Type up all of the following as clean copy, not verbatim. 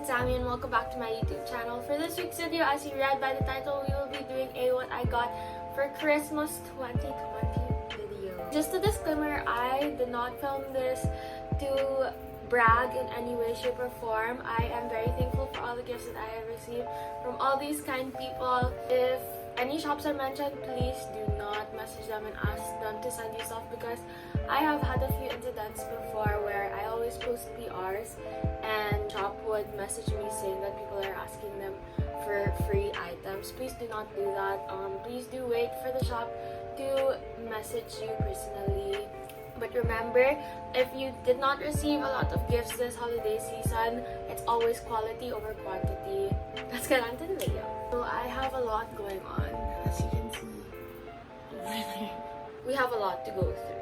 it's Sammie and welcome back to my YouTube channel. For this week's video, as you read by the title, we will be doing a what I got for Christmas 2020 video. Just a disclaimer, I did not film this to brag in any way, shape, or form. I am very thankful for all the gifts that I have received from all these kind people. If any shops are mentioned, please do not message them and ask them to send you stuff, because I have had a few incidents before where I always post PRs and shop would message me saying that people are asking them for free items. Please do not do that. Please do wait for the shop to message you personally. But remember, if you did not receive a lot of gifts this holiday season, it's always quality over quantity. Let's get on to the video. So I have a lot going on, as you can see. We have a lot to go through.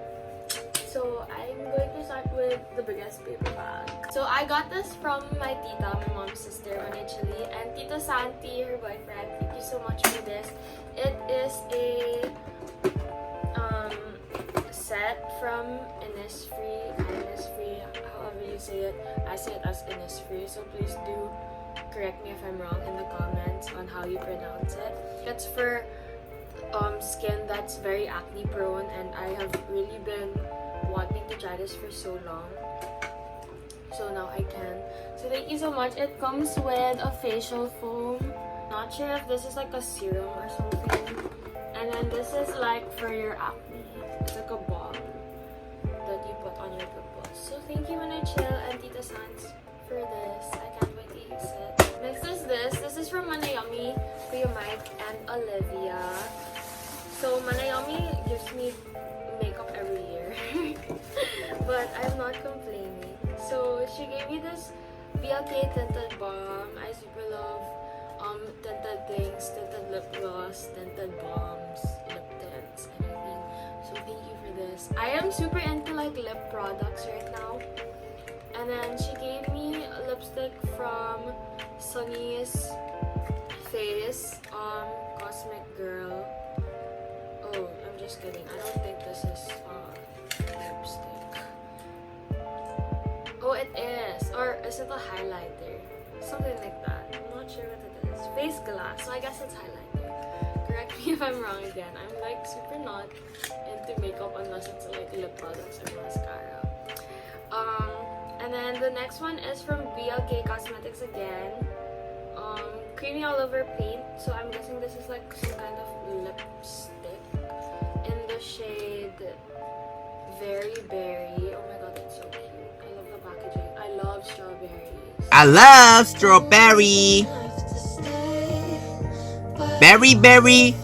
So I'm going to start with the biggest paper bag. So I got this from my tita, my mom's sister, actually, and Tita Santi, her boyfriend. Thank you so much for this. It is a set from Innisfree, however you say it. I say it as Innisfree, so please do correct me if I'm wrong in the comments on how you pronounce it. It's for skin that's very acne prone, and I have really been wanting to try this for so long. So now I can. So thank you so much. It comes with a facial foam. Not sure if this is like a serum or something. And then this is like for your acne. It's like a balm that you put on your pimples. So thank you, Manay Chill and Tita Sans, for this. I can't wait to use it. Next is this. This is from Manayami, Kuya Mike, and Olivia. So Manayami gives me makeup every year. But I'm not complaining. So she gave me this BLK tinted balm. I super love tinted things, tinted lip gloss, tinted balms, lip tints, anything. So thank you for this. I am super into like lip products right now. And then she gave me a lipstick from Sunny's Face, Cosmic Girl. Oh, I'm just kidding. I don't think this is lipstick. Oh, it is. Or is it a highlighter? Something like that. I'm not sure what it is. Face glass. So I guess it's highlighter. Correct me if I'm wrong again. I'm like super not into makeup unless it's like lip products or mascara. And then the next one is from BLK Cosmetics again. Creamy all over paint. So I'm guessing this is like some kind of lipstick in the shade Very Berry. Oh my god, that's so cute. I love the packaging. I love strawberries. I love strawberry. Berry, berry.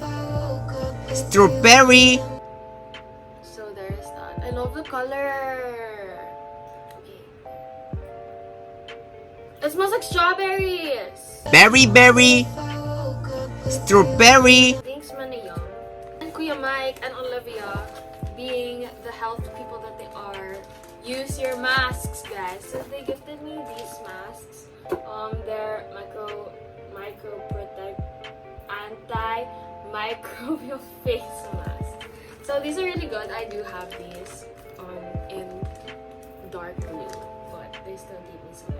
Strawberry. So there's that. I love the color. Okay. It smells like strawberries. Berry, berry. Strawberry. Thanks, Manayam. And Kuya Mike and Olivia, being the health people that they are, use your masks, guys. So they gifted me these masks. They're anti-microbial face mask. So these are really good. I do have these in dark blue, but they still give me some.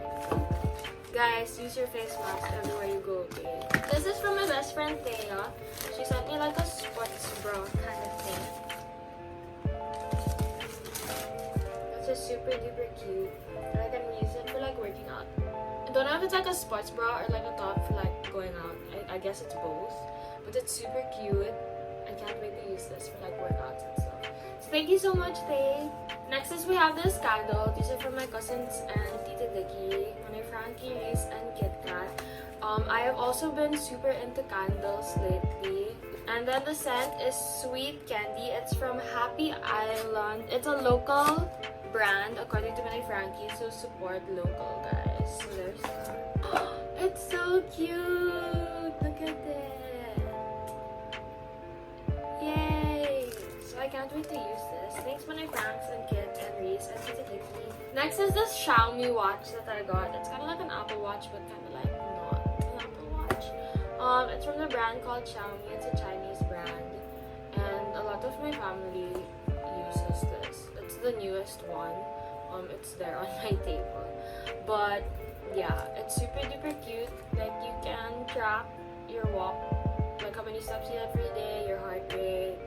Guys, use your face mask everywhere you go, okay? This is from my best friend Thea. She sent me like a sports bra kind of thing. It's just super duper cute. And I can use it for like working out. I don't know if it's like a sports bra or like a top for like going out. I guess it's both. But it's super cute. I can't wait to use this for like workouts and stuff. So thank you so much, Thay. Next is we have this candle. These are from my cousins and Tita Dicky, my Frankie, Reese, and Kit Kat. I have also been super into candles lately. And then the scent is Sweet Candy. It's from Happy Island. It's a local brand according to my Frankie, so support local, guys. So there's that. It's so cute. Look at it. Yay! So I can't wait to use this. Thanks, my Franks and Kit and Reese and Tita Dicky. Next is this Xiaomi watch that I got. It's kind of like an Apple Watch, but kind of like not an Apple Watch. It's from the brand called Xiaomi. It's a Chinese brand, and a lot of my family uses this. It's the newest one. It's there on my table, but yeah, it's super duper cute. Like, you can track your walk, like how many steps you have every day, your heart rate.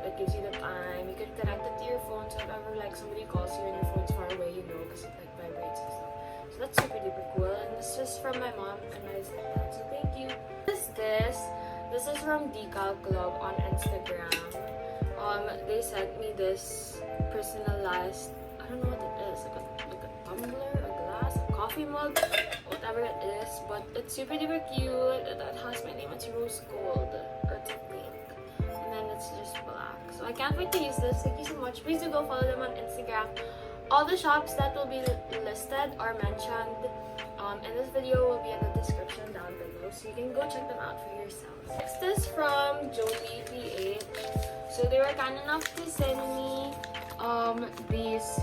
It gives you the time. You can connect it to your phone, so if ever like somebody calls you and your phone's far away, you know, because it like vibrates and stuff. So that's super duper cool. And this is from my mom and my stepdad. So thank you. This is from Decal Club on Instagram. They sent me this personalized, I don't know what it is, like a tumbler, a glass, a coffee mug, whatever it is, but it's super duper cute. It has my name. It's rose gold, or it's pink, and then it's just black. So I can't wait to use this. Thank you so much. Please do go follow them on Instagram. All the shops that will be listed or mentioned in this video will be in the description down below, so you can go check them out for yourselves. Next is from Jolie PH. So they were kind enough to send me these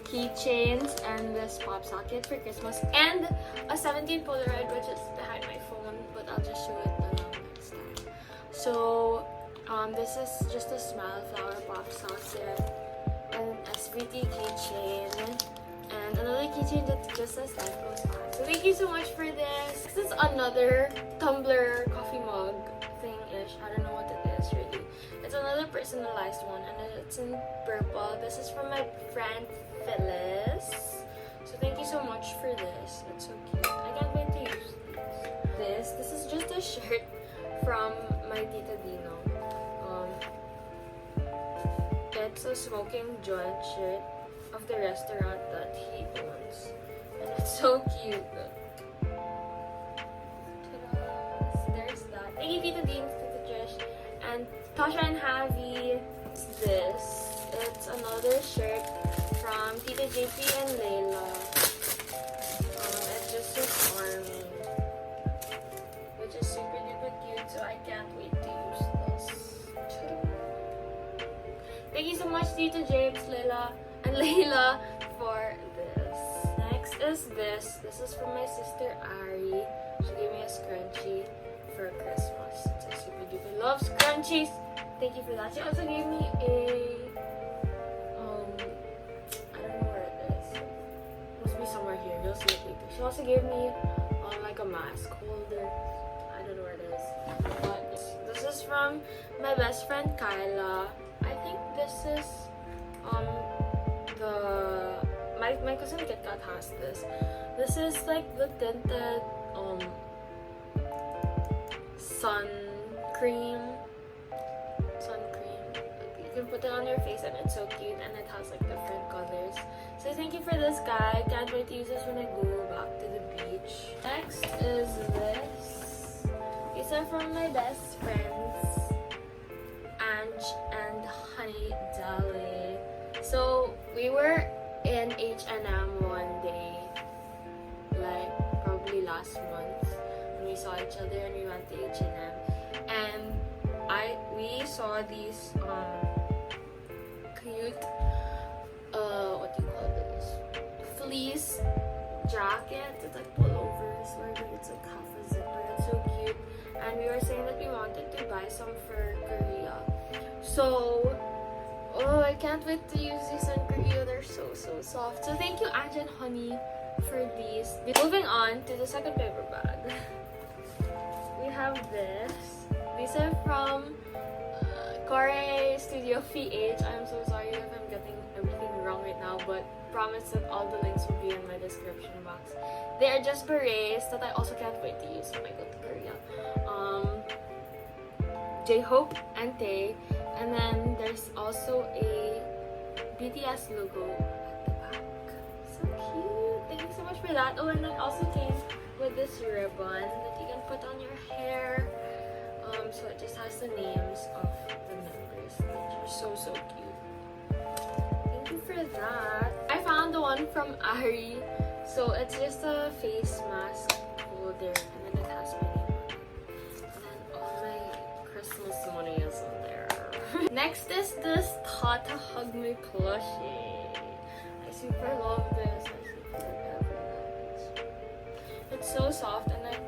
keychains and this pop socket for Christmas, and a 17 Polaroid, which is behind my phone, but I'll just show it next time. So this is just a smile flower pop socket, an SVT keychain, and another keychain that just says life goes on. So thank you so much for this. This is another tumbler coffee mug thing-ish. I don't know what it is really. It's another personalized one, and it's in purple. This is from my friend Phyllis. So thank you so much for this. It's so cute. I can't wait to use this. This is just a shirt from my Tita Dino. It's a smoking joint shirt of the restaurant that he owns, and it's so cute. Ta-da! There's that. Thank you, Tita Dean, Tita Trish, and Tasha and Javi. It's another shirt from Tita JP and Layla. It just says Army, which is super duper cute, so I can't wait to use this. Thank you so much, Tita James, Layla, and Layla for this. Next is this. This is from my sister Ari. She gave me a scrunchie for Christmas. It's a super duper love scrunchies. Thank you for that. She also gave me a I don't know where it is. It must be somewhere here. You'll see it later. She also gave me like a mask holder. I don't know where it is. But this is from my best friend Kyla. I think this is my cousin Kit Kat has this. This is like the tinted sun cream. You can put it on your face and it's so cute, and it has like different colors. So thank you for this, guy. Can't wait to use this when I go back to the beach. Next is this. These are from my best friends, Ange and Honey Dolly. So we were in H&M one day, like probably last month, when we saw each other and we went to H&M, and we saw these cute what do you call this, fleece jackets. It's like pullovers, or it's like half a zipper. It's so cute, and we were saying that we wanted to buy some for Korea. So I can't wait to use these in Korea. They're so soft. So thank you, Ange and Honey, for these. Moving on to the second paper bag. We have this. These are from Core Studio PH. I'm so sorry if I'm getting everything wrong right now, but promise that all the links will be in my description box. They are just berets that I also can't wait to use when I go to Korea. J-Hope and Tae, and then there's also a BTS logo at the back. So cute. Thank you so much for that. Oh, and it also came with this ribbon that you can put on your hair. So it just has the names of the members, which are so cute. Thank you for that. I found the one from Ari. So it's just a face mask holder, and then it has my name on it. And then all my Christmas money is on there. Next is this Tata Hug Me plushie. I super love this. I super love it. It's so soft, and it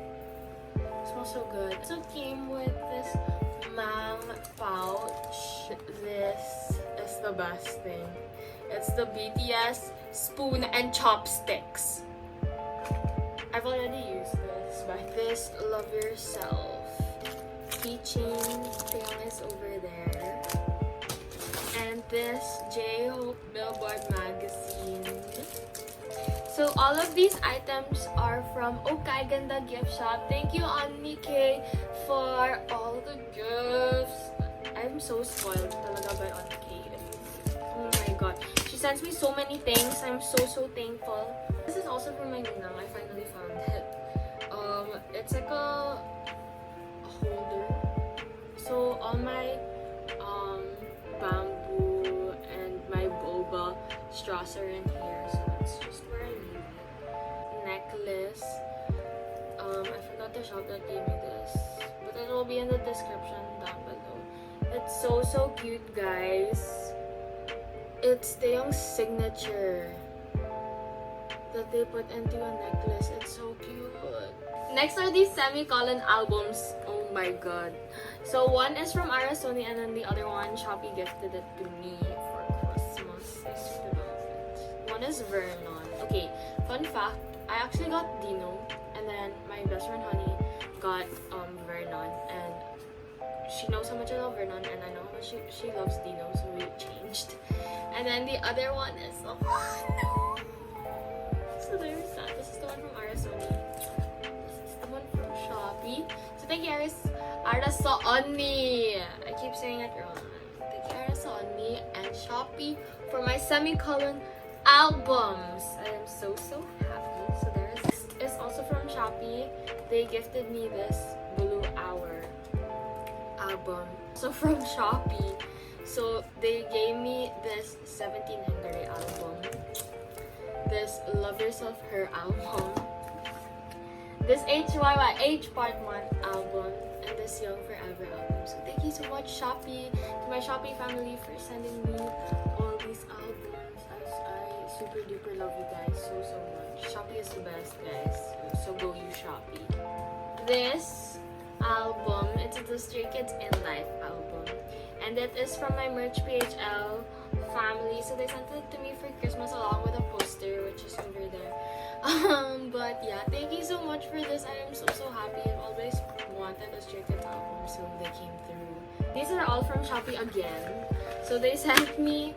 smells so good. So it came with this mom pouch. This is the best thing. It's the BTS spoon and chopsticks. I've already used this, but this Love Yourself keychain thing is over there. And this J-Hope Billboard magazine. So all of these items are from Okay Ganda Gift Shop. Thank you, Annie K, for all the gifts. I'm so spoiled talaga by Annie K. Oh my god. She sends me so many things. I'm so thankful. This is also from my ninang. I finally found it. It's like a holder. So all my bamboo and my boba straws are in here. So that's just where I leave it. Necklace. I forgot the shop that gave me this, but it will be in the description down below. It's so cute, guys. It's the young signature that they put into a necklace. It's so cute. Next are these semicolon albums. Oh my god. So one is from Arasoni and then the other one, Shopee gifted it to me for Christmas. I super love it. One is Vernon. Okay, fun fact, I actually got Dino and then my best friend Honey got Vernon, and she knows how much I love Vernon and I know how much she loves Dino, so we changed. And then the other one is no. So there's that. This is the one from Arasoni. This is the one from Shopee. So thank you, Arasoni. I keep saying it wrong. Thank you, Arasoni and Shopee for my semicolon albums. I am so happy. So this is also from Shopee. They gifted me this Blue Hour album. So from Shopee. So they gave me this 17 Hungary album, this Love Yourself Her album, this HYYH Part 1 album, and this Young Forever album. So thank you so much, Shopee, to my Shopee family for sending me all these albums. I super duper love you guys so much. Shopee is the best, guys. So go use Shopee. This album, it's the Stray Kids in Life album. And it is from my Merch PHL family. So they sent it to me for Christmas along with a poster, which is over there. But yeah, thank you so much for this. I am so happy. I've always wanted a Stray Kids album, so they came through. These are all from Shopee again. So they sent me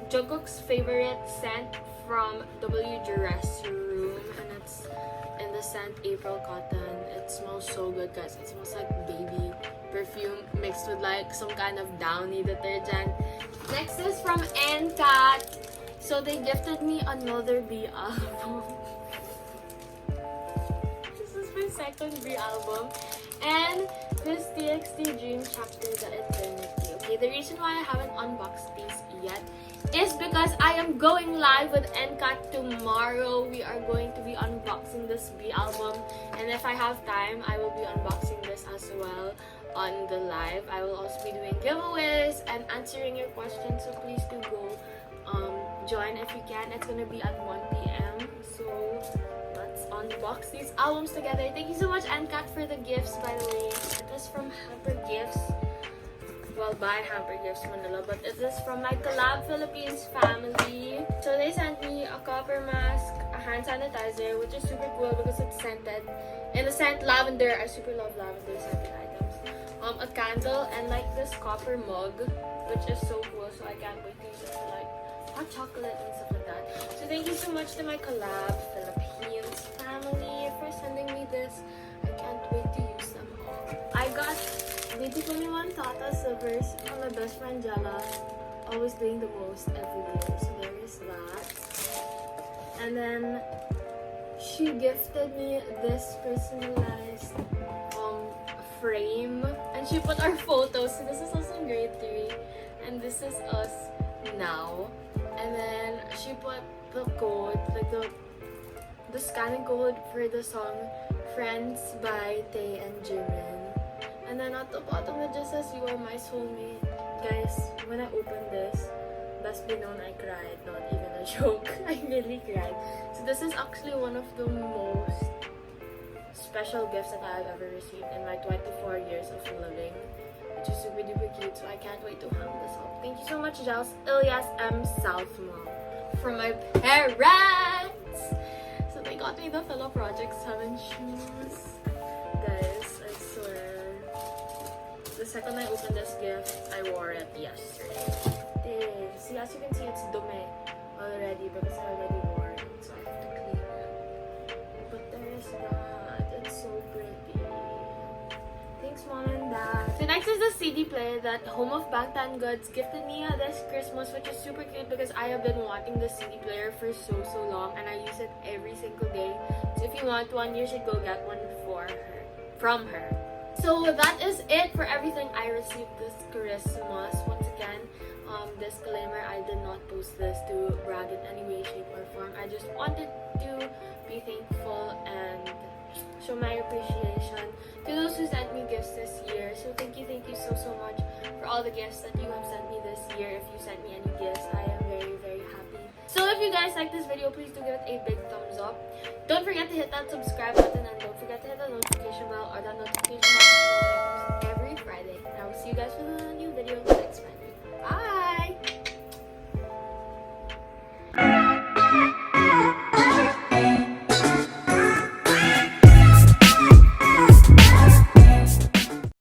Jungkook's favorite scent from W Dress Room, and it's in the scent April Cotton. It smells so good, guys. It smells like baby perfume mixed with like some kind of downy detergent. Next is from NCAT. So they gifted me another B album. This is my second B album. And this TXT Dream Chapter The Eternity. Okay, the reason why I haven't unboxed these yet is because I am going live with NCAT tomorrow. We are going to be unboxing this B album, and if I have time, I will be unboxing this as well on the live. I will also be doing giveaways and answering your questions, so please do go join if you can. It's gonna be at 1 p.m. So let's unbox these albums together. Thank you so much, NCAT, for the gifts, by the way. It is from Hamper Gifts. Well, by Hamper Gifts Manila, but it is from my Collab Philippines family. So they sent me a copper mask, a hand sanitizer, which is super cool because it's scented in the scent lavender. I super love lavender scented items. A candle and like this copper mug, which is so cool. So I can't wait to use it for like hot chocolate and stuff like that. So thank you so much to my Collab Philippines family for sending me this. I can't wait to use them all. I got Baby 21 Tata Silvers from my best friend Jella, always doing the most every year. So there is that. And then she gifted me this personalized frame, and she put our photos. So this is also in grade 3, and this is us now. And then she put the code, like the scanning code for the song Friends by Tay and Jimin. And then at the bottom it just says, "You are my soulmate." Guys, when I opened this, best be known, I cried. Not even a joke. I really cried. So this is actually one of the most special gifts that I've ever received in my 24 years of living, which is super duper cute. So I can't wait to hang this up. Thank you so much, Giles Ilyas M. Southmore, from my parents. So thank got me the fellow Project 7 shoes. Guys, I swear. The second I opened this gift, I wore it yesterday. See, as you can see, it's dumi already because I already wore it, so I have to clean it. But there's that. It's so pretty. Thanks, Mom and Dad. So next is the CD player that Home of Bangtan Goods gifted me this Christmas, which is super cute because I have been wanting the CD player for so long and I use it every single day. So if you want one, you should go get one from her. So that is it for everything I received this Christmas. Once again, disclaimer, I did not post this to brag in any way, shape, or form. I just wanted to be thankful and show my appreciation to those who sent me gifts this year. So thank you so much for all the gifts that you have sent me this year. If you sent me any gifts, I am very happy. So if you guys like this video, please do give it a big thumbs up. Don't forget to hit that subscribe button and don't forget to hit the notification bell or that notification bell every Friday. And I will see you guys for the new video next Friday.